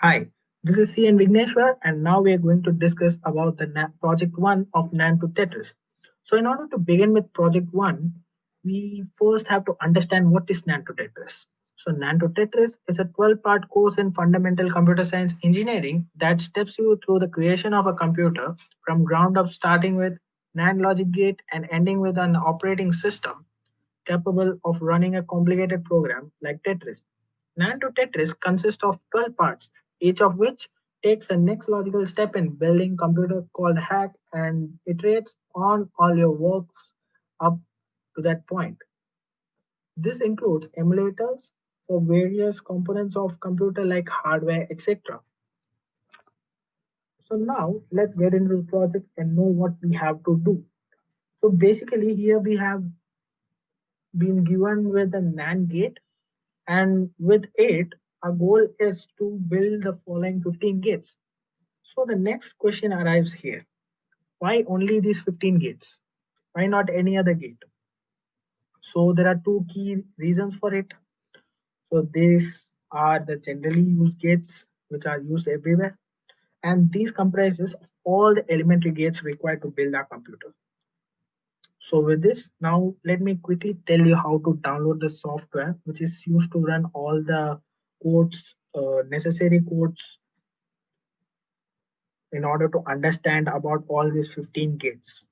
Hi, this is CN Vigneshwar, and now we are going to discuss about the project one of Nanto Tetris. So, in order to begin with project one, we first have to understand what is Nanto Tetris. So, Nanto Tetris is a 12-part course in fundamental computer science engineering that steps you through the creation of a computer from ground up, starting with NAND logic gate and ending with an operating system capable of running a complicated program like Tetris. Nano Tetris consists of 12 parts, each of which takes a next logical step in building computer called hack and iterates on all your works up to that point. This includes emulators for various components of computer like hardware, etc. So now let's get into the project and know what we have to do. So basically here we have been given with a NAND gate, and with it, our goal is to build the following 15 gates. So the next question arrives here. Why only these 15 gates? Why not any other gate? So there are two key reasons for it. So these are the generally used gates which are used everywhere, and these comprises of all the elementary gates required to build our computer. So with this, now let me quickly tell you how to download the software which is used to run all the codes, necessary codes in order to understand about all these 15 gates.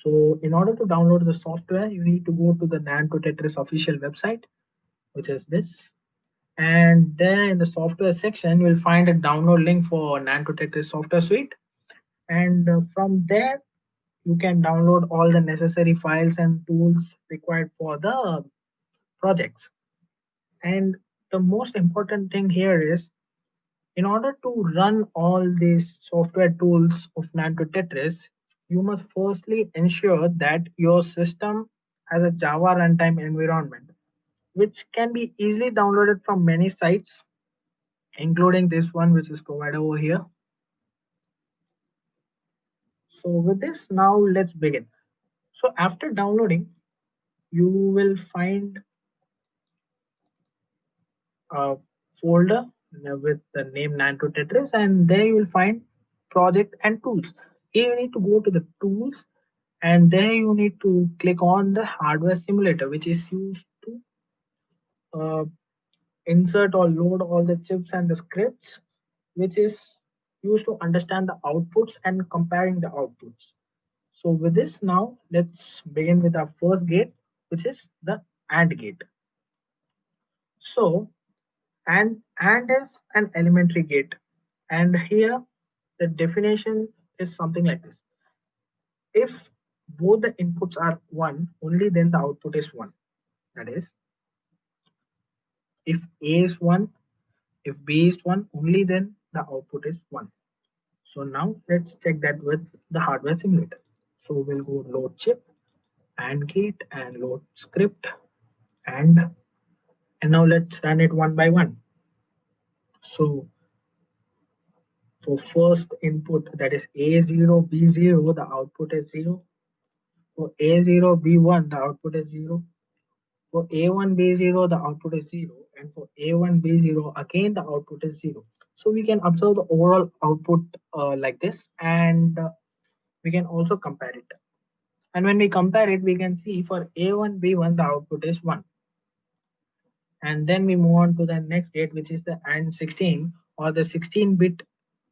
So in order to download the software, you need to go to the Nanto Tetris official website, which is this. And there in the software section, you'll find a download link for Nanto Tetris software suite. And from there, you can download all the necessary files and tools required for the projects. And the most important thing here is in order to run all these software tools of Nanto Tetris, you must firstly ensure that your system has a Java runtime environment, which can be easily downloaded from many sites, including this one, which is provided over here. So, with this, now let's begin. So, after downloading, you will find a folder with the name Nanto Tetris, and there you will find project and tools. Here you need to go to the tools, and there you need to click on the hardware simulator, which is used to uh, insert or load all the chips and the scripts, which is used to understand the outputs and comparing the outputs. So with this, now let's begin with our first gate, which is the AND gate. So and is an elementary gate, and here the definition is something like this: if both the inputs are 1, only then the output is 1. That is, if A is 1, if B is 1, only then the output is 1. So now let's check that with the hardware simulator. So we'll go load chip and gate and load script, and now let's run it one by one. So for first input, that is A0 B0, the output is 0. For A0 B1, the output is 0. For A1 B0, the output is 0. And for A1 B0, again the output is 0. So we can observe the overall output like this, and we can also compare it. And when we compare it, we can see for A1 B1, the output is 1. And then we move on to the next gate, which is the AND 16, or the 16-bit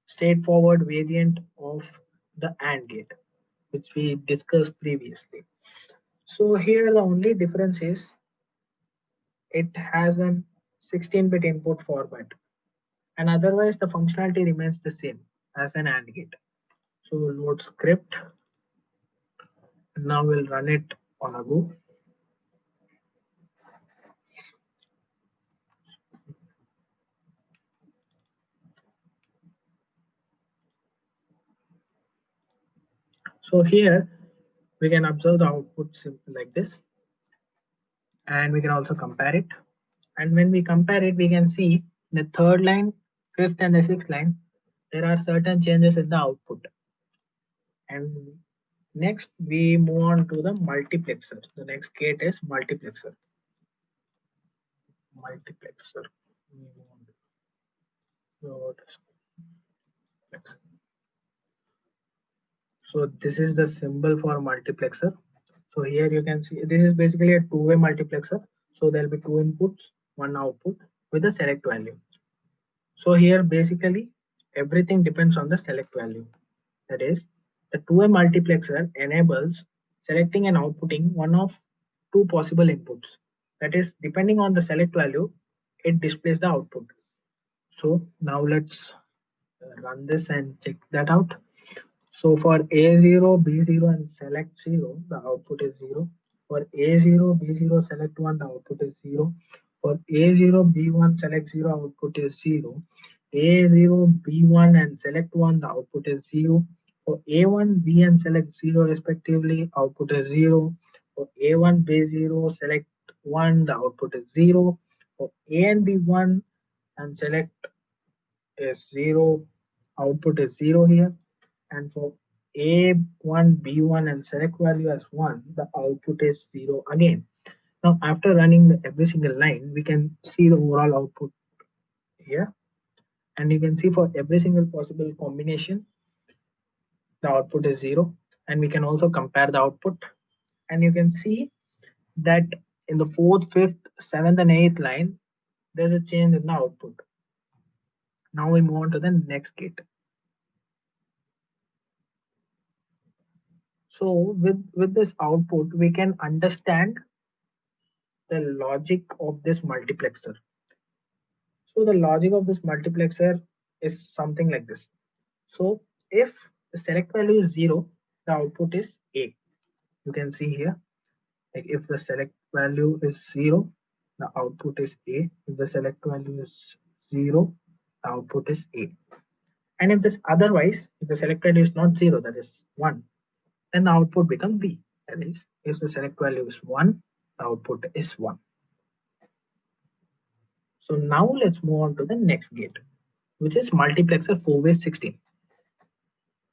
straightforward variant of the AND gate, which we discussed previously. So here the only difference is it has an 16-bit input format, and otherwise the functionality remains the same as an AND gate. So load script, and now we'll run it on a go. So here we can observe the output simple like this, and we can also compare it. And when we compare it, we can see the third line, fifth, and the sixth line, there are certain changes in the output. And next, we move on to the multiplexer. The next gate is multiplexer. Multiplexer. So this is the symbol for multiplexer. So here you can see this is basically a two-way multiplexer. So there will be two inputs, one output with a select value. So here basically everything depends on the select value. That is, the two-way multiplexer enables selecting and outputting one of two possible inputs. That is, depending on the select value, it displays the output. So now let's run this and check that out. So for A0, B0 and select 0, the output is 0. For A0, B0 select 1, the output is 0. For A0, B1 select 0, output is 0. A0, B1 and select 1, the output is 0. For A1, B and select 0 respectively, output is 0. For A1, B0 select 1, the output is 0. For A and B1 and select is 0, output is 0 here. And for A1, B1 and select value as 1, the output is 0 again. Now after running every single line, we can see the overall output here. And you can see for every single possible combination, the output is 0. And we can also compare the output. And you can see that in the fourth, fifth, seventh, and eighth line, there's a change in the output. Now we move on to the next gate. So with this output, we can understand the logic of this multiplexer. So the logic of this multiplexer is something like this. So if the select value is 0, the output is A. You can see here, like if the select value is 0, the output is A. If the select value is 0, the output is A. And if this otherwise, if the select value is not 0, that is 1, then the output becomes B. That is, if the select value is 1, the output is 1. So now let's move on to the next gate, which is multiplexer 4-way 16.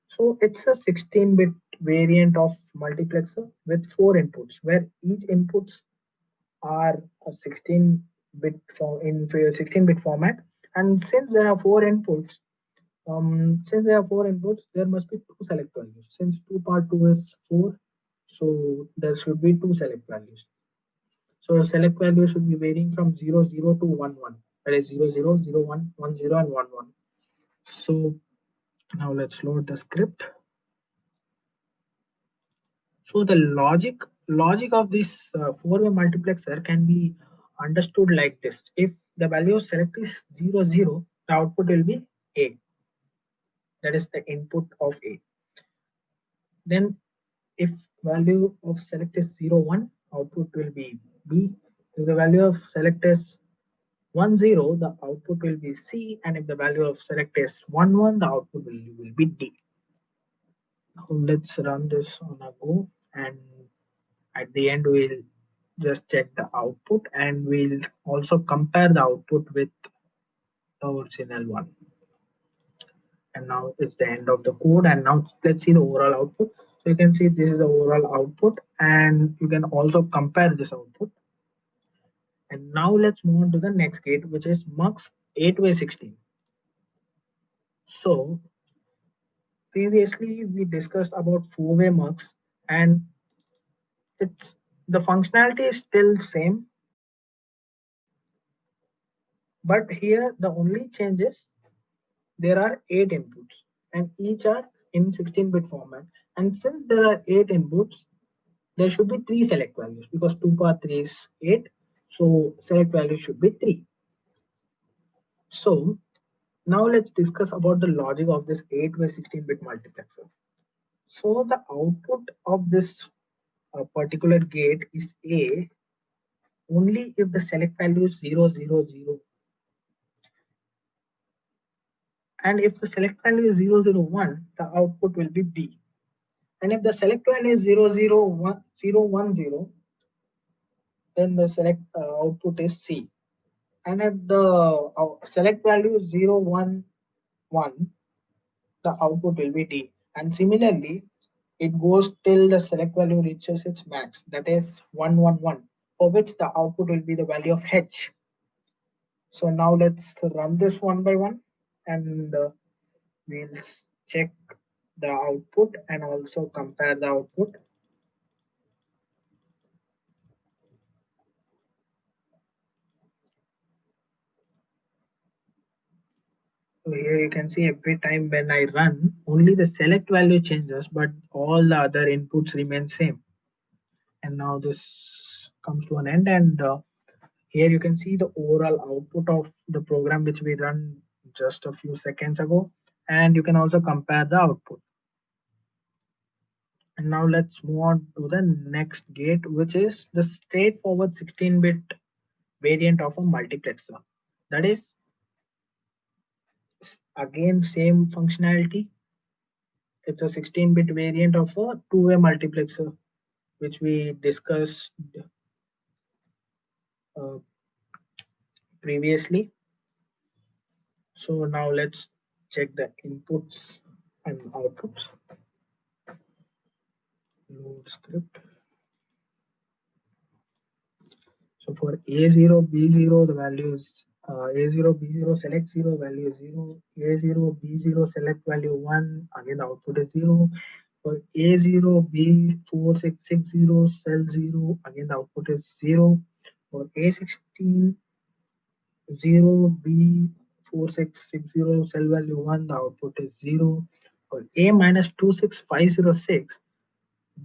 So it's a 16-bit variant of multiplexer with 4 inputs, where each inputs are a 16-bit in 16-bit format. And since there are 4 inputs, there must be two select values. Since 2 part 2 is 4, so there should be two select values. So select value should be varying from 0, 0 to 1, 1. That is 0, 0, 0, 1, 1, 0, and 1, 1. So now let's load the script. So the logic of this four-way multiplexer can be understood like this. If the value of select is 0, 0, the output will be A. That is the input of A. Then if value of select is 0, 1, output will be B. If the value of select is 1, 0, the output will be C. And if the value of select is 1, 1, the output will be D. Now let's run this on a go, and at the end we'll just check the output, and we'll also compare the output with the original one. And now it's the end of the code, and now let's see the overall output. So you can see this is the overall output, and you can also compare this output. And now let's move on to the next gate, which is MUX 8-way 16. So previously we discussed about 4-way MUX, and it's the functionality is still same, but here the only change is there are 8 inputs, and each are in 16-bit format. And since there are 8 inputs, there should be 3 select values, because 2 power 3 is 8, so select value should be 3. So now let's discuss about the logic of this 8-way 16-bit multiplexer. So the output of this particular gate is A only if the select value is 0, 0, 0. And if the select value is 0, 0, 1, the output will be B. And if the select value is 0, 0, 1, 0, 1, 0, then the select output is C. And if the select value is 0, 1, 1, the output will be D. And similarly, it goes till the select value reaches its max, that is 1, 1, 1, for which the output will be the value of H. So now let's run this one by one. and we'll check the output and also compare the output. So here you can see every time when I run, only the select value changes, but all the other inputs remain same. And now this comes to an end, and here you can see the overall output of the program which we run just a few seconds ago, and you can also compare the output. And now let's move on to the next gate, which is the straightforward 16-bit variant of a multiplexer. That is again same functionality. It's a 16-bit variant of a two-way multiplexer, which we discussed uh, previously. So now let's check the inputs and outputs. Load script. So for A0, B0, the value is A0, B0, select 0, value is 0. A0, B0, select value 1, again the output is 0. For A0, B4660, cell 0, again the output is 0. For A16, 0, B4660, cell value 1, the output is 0. For A minus 26506,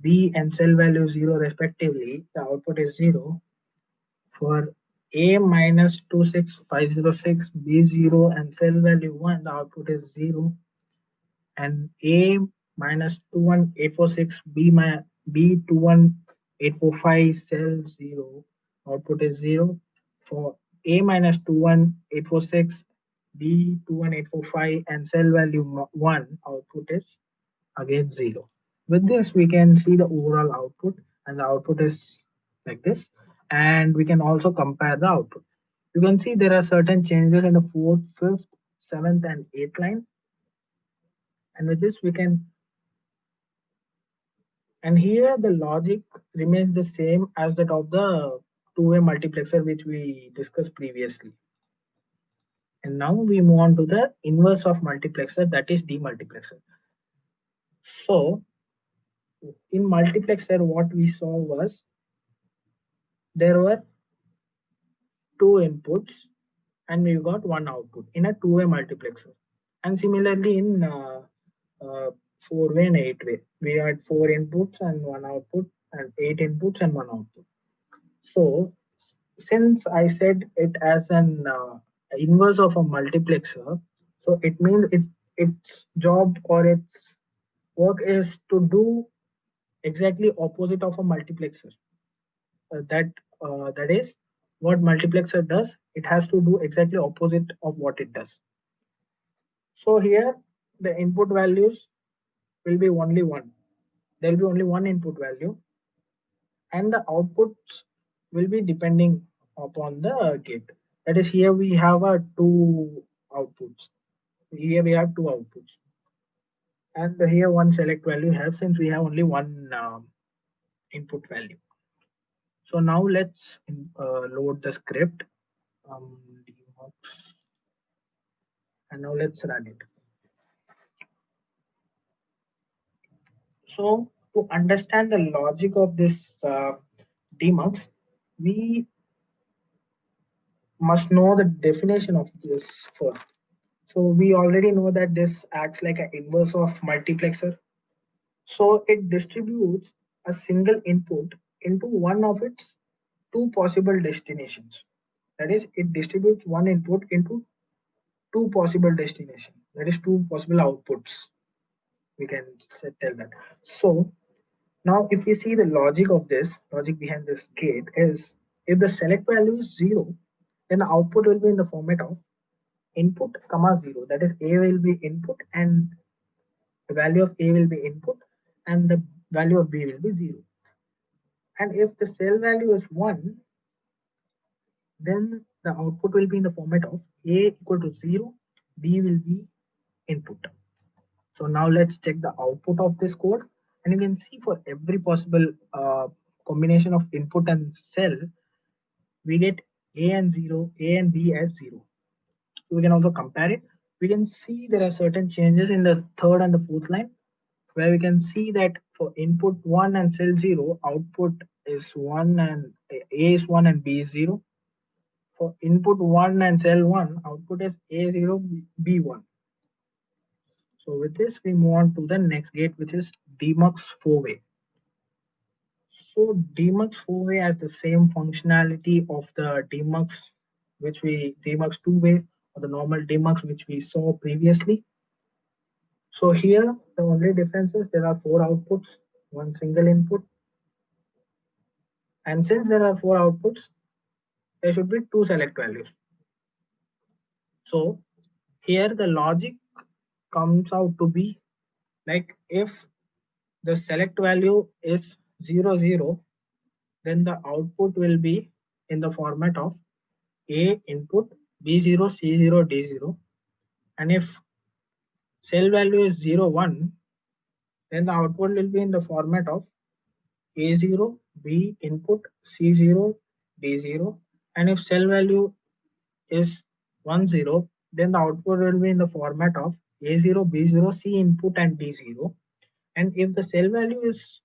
B and cell value 0 respectively, the output is 0. For A minus 26506, B0 and cell value 1, the output is 0. And A minus 21846, B21845, cell 0, output is 0. For A minus 21846, B21845, and cell value 1, output is again 0. With this, we can see the overall output, and the output is like this. And we can also compare the output. You can see there are certain changes in the fourth, fifth, seventh, and eighth line. And with this, we can, and here the logic remains the same as that of the two-way multiplexer which we discussed previously. And now we move on to the inverse of multiplexer, that is demultiplexer. So in multiplexer, what we saw was there were two inputs and we got one output in a two-way multiplexer. And similarly in four-way and eight-way, we had four inputs and one output, and eight inputs and one output. So since I said it as an inverse of a multiplexer, so it means its job or its work is to do exactly opposite of a multiplexer. That is what multiplexer does. It has to do exactly opposite of what it does. So here the input values will be only one. There will be only one input value, and the outputs will be depending upon the gate. That is, here we have a two outputs. Here we have two outputs, and here one select value has, since we have only one input value. So now let's load the script. Demox, and now let's run it. So to understand the logic of this demux, we must know the definition of this first. So we already know that this acts like an inverse of multiplexer. So it distributes a single input into one of its two possible destinations. That is, it distributes one input into two possible destinations. That is, two possible outputs. We can tell that. So now, if we see the logic behind this gate is, if the select value is 0, then the output will be in the format of input comma 0. That is, A will be input and the value of A will be input and the value of B will be 0. And if the cell value is 1, then the output will be in the format of A equal to 0, B will be input. So now let's check the output of this code, and you can see for every possible combination of input and cell, we get A and 0, A and B as 0. So we can also compare it. we can see there are certain changes in the third and the fourth line, where we can see that for input 1 and cell 0, output is 1 and A is 1 and B is 0. For input 1 and cell 1, output is A0, B1. So with this, we move on to the next gate, which is demux 4-way. So demux 4-way has the same functionality of the demux, demux 2-way or the normal demux which we saw previously. So here the only difference is there are 4 outputs, one single input, and since there are 4 outputs, there should be 2 select values. So here the logic comes out to be like if the select value is 0, 0, then the output will be in the format of A input B0, C0, D0. And if cell value is 0, 1, then the output will be in the format of A0, B input C0, D0. And if cell value is 1, 0, then the output will be in the format of A0, B0, C input and D0. And if the cell value is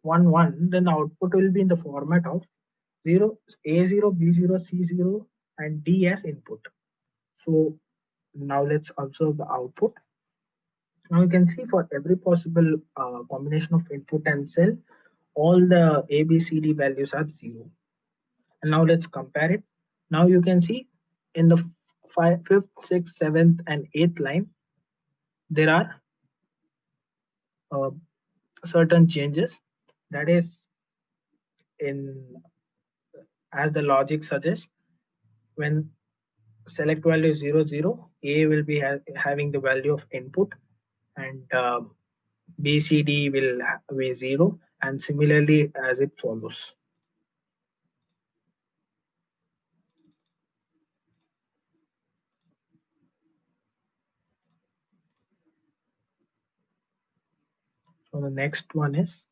1, 1, then the output will be in the format of 0, A0, B0, C0 and D as input. So now let's observe the output. Now you can see for every possible combination of input and cell, all the A, B, C, D values are 0. And now let's compare it. Now you can see in the fifth, sixth, seventh, and eighth line, there are uh, certain changes. That is, in as the logic suggests, when select value is 0, 0, A will be having the value of input, and B, C, D will be 0, and similarly as it follows. So the next one is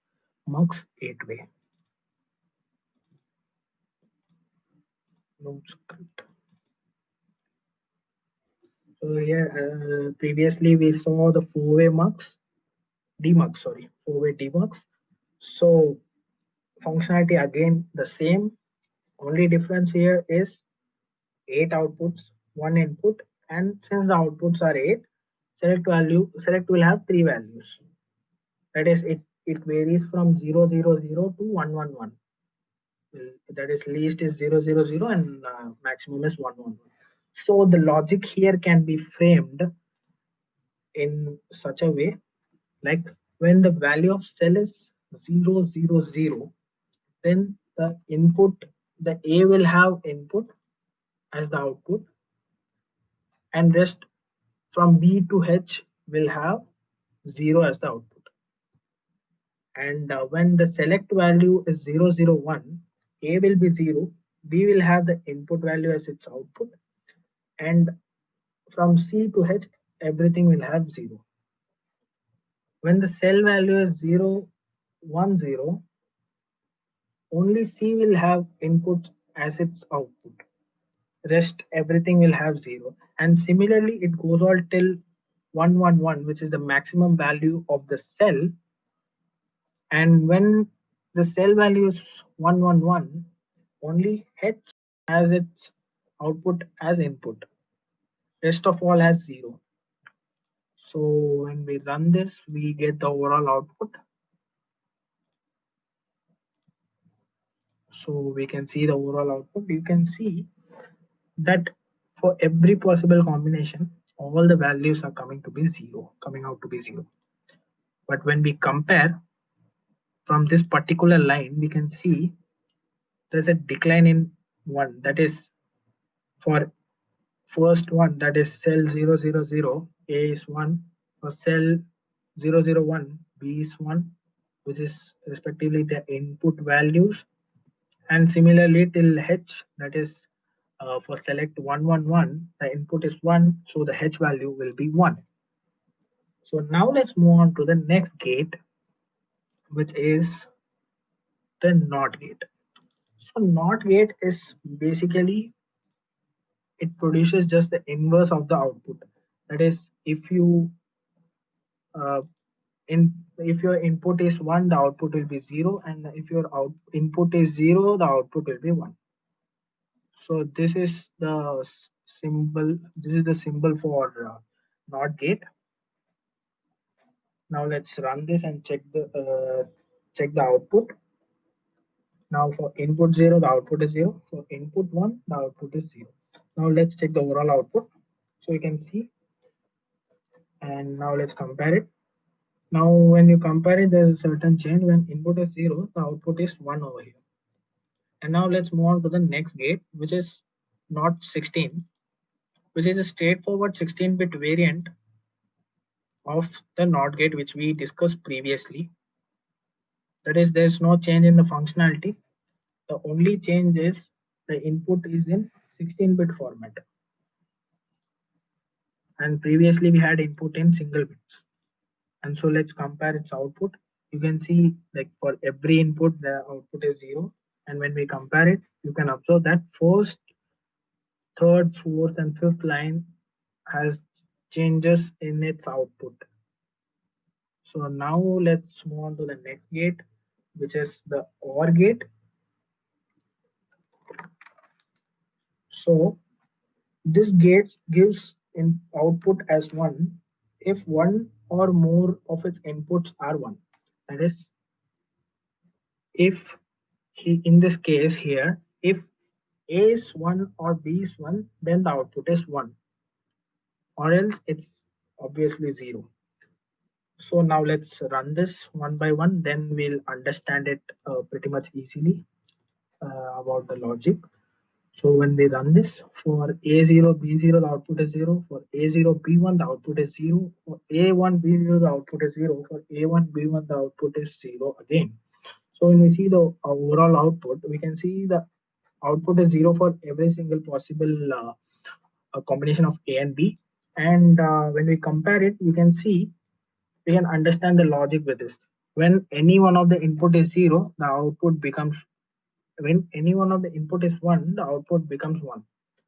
MUX 8-way. Node script. So here previously we saw the 4-way demux, 4-way demux. So functionality again the same. Only difference here is 8 outputs, 1 input, and since the outputs are 8, select will have 3 values. That is, it varies from 0, 0, 0 to 1, 1, 1. That is, least is 0, 0, 0 and maximum is 1, 1, 1. So the logic here can be framed in such a way, like when the value of cell is 0, 0, 0, then the A will have input as the output, and rest from B to H will have 0 as the output. And when the select value is 0, 0, 1, A will be 0, B will have the input value as its output, and from C to H everything will have 0. When the cell value is 0, 1, 0, only C will have input as its output. Rest everything will have 0. And similarly, it goes all till 1, 1, 1, which is the maximum value of the cell. And when the cell value is 1, 1, 1, only H has its output as input. Rest of all has 0. So when we run this, we get the overall output. So we can see the overall output. You can see that for every possible combination, all the values are coming out to be 0. But when we compare from this particular line, we can see there's a decline in 1. That is, for first one, that is cell 0, 0, 0, A is 1. For cell 0, 0, 1, B is 1, which is respectively the input values. And similarly till H, that is for select 1, 1, 1, the input is 1, so the H value will be 1. So now let's move on to the next gate, which is the NOT gate. So NOT gate is basically, it produces just the inverse of the output. That is, if you uh, if your input is 1, the output will be 0, and if your input is 0, the output will be 1. So this is the symbol. This is the symbol for NOT gate. Now let's run this and check the output. Now for input 0, the output is 0. For input 1, the output is 0. Now let's check the overall output. So you can see, and now let's compare it. Now when you compare it, there's a certain change. When input is 0, the output is 1 over here. And now let's move on to the next gate, which is NOT 16, which is a straightforward 16-bit variant of the NOT gate which we discussed previously. That is, there's no change in the functionality. The only change is the input is in 16-bit format. And previously we had input in single bits. And so let's compare its output. You can see, like, for every input the output is 0, and when we compare it, you can observe that first, third, fourth, and fifth line has changes in its output. So now let's move on to the next gate, which is the OR gate. So this gate gives in output as 1 if one or more of its inputs are 1. That is, if in this case here, if A is 1 or B is 1, then the output is 1, or else it's obviously 0. So now let's run this one by one, then we'll understand it pretty much easily about the logic. So when we run this, for A0, B0, the output is 0. For A0, B1, the output is 0. For A1, B0, the output is 0. For A1, B1, the output is 0 again. So when we see the overall output, we can see the output is 0 for every single possible combination of A and B. And when we compare it, we can understand the logic with this. When any one of the input is 0, the output becomes, when any one of the input is 1, the output becomes 1.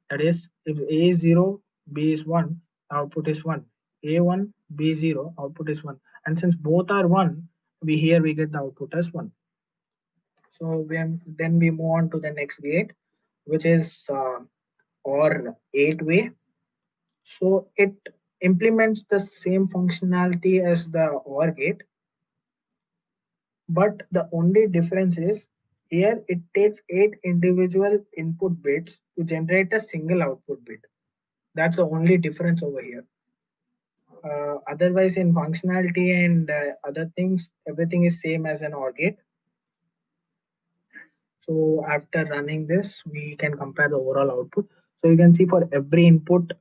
That is, if A is 0, B is 1, output is 1. A1, B0, output is 1. And since both are 1, we get the output as 1. So then we move on to the next gate, which is OR 8-way. So it implements the same functionality as the OR gate, but the only difference is here it takes 8 individual input bits to generate a single output bit. That's the only difference over here. Otherwise, in functionality and other things, everything is same as an OR gate. So after running this, we can compare the overall output. So you can see for every input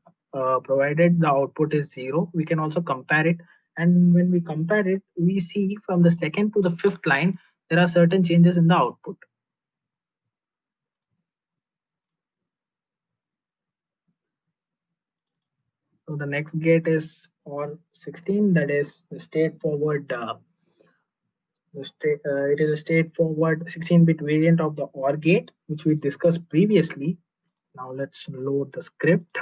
provided, the output is 0. We can also compare it. And when we compare it, we see from the second to the fifth line, there are certain changes in the output. So the next gate is OR 16, that is the straightforward. It is a straightforward 16-bit variant of the OR gate, which we discussed previously. Now let's load the script.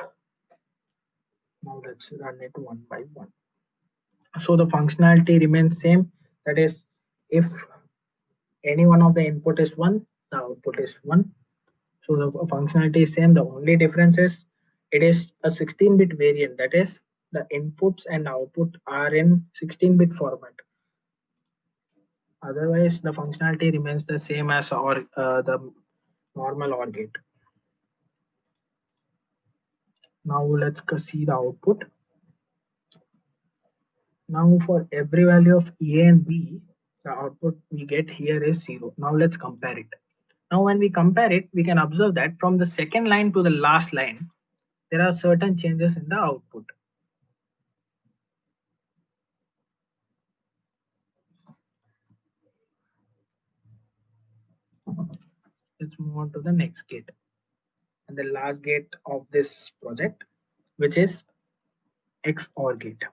Now let's run it one by one. So the functionality remains same. That is, if any one of the input is 1, the output is 1. So the functionality is same. The only difference is it is a 16-bit variant. That is, the inputs and output are in 16-bit format. Otherwise, the functionality remains the same as the normal OR gate. Now let's see the output. Now for every value of A and B, the output we get here is 0. Now let's compare it. Now when we compare it, we can observe that from the second line to the last line, there are certain changes in the output. Let's move on to the next gate and the last gate of this project, which is XOR gate.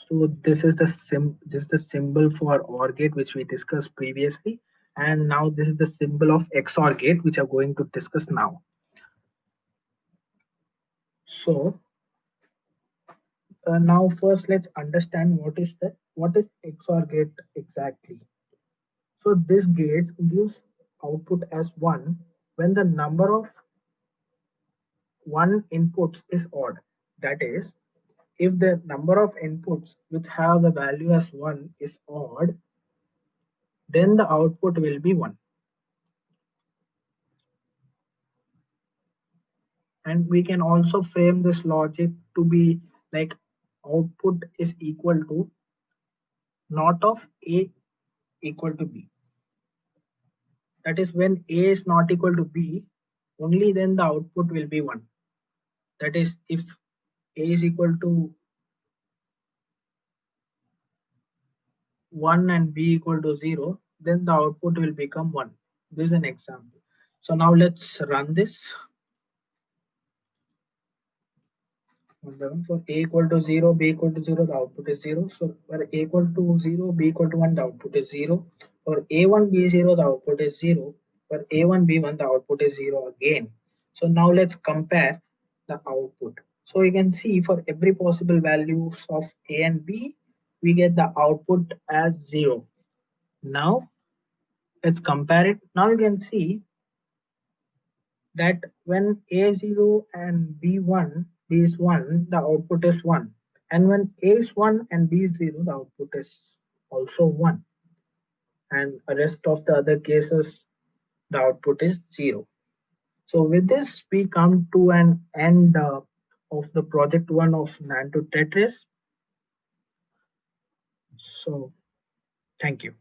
So this is the symbol for OR gate which we discussed previously, and now this is the symbol of XOR gate which I'm going to discuss now. So Now first let's understand what is XOR gate exactly. So this gate gives output as 1 when the number of 1 inputs is odd. That is, if the number of inputs which have the value as 1 is odd, then the output will be 1. And we can also frame this logic to be like output is equal to not of A equal to B. That is, when A is not equal to B, only then the output will be 1. That is, if A is equal to 1 and B equal to 0, then the output will become 1. This is an example. So now let's run this. For A equal to 0, B equal to 0, the output is 0. So for A equal to 0, B equal to 1, the output is 0. For A1, B0, the output is 0. For A1, B1, the output is 0 again. So now let's compare the output. So you can see for every possible values of A and B, we get the output as 0. Now let's compare it. Now you can see that when A0 and B1, B is 1, the output is 1. And when A is 1 and B is 0, the output is also 1. And the rest of the other cases, the output is 0. So with this, we come to an end of the project 1 of Nano Tetris. So thank you.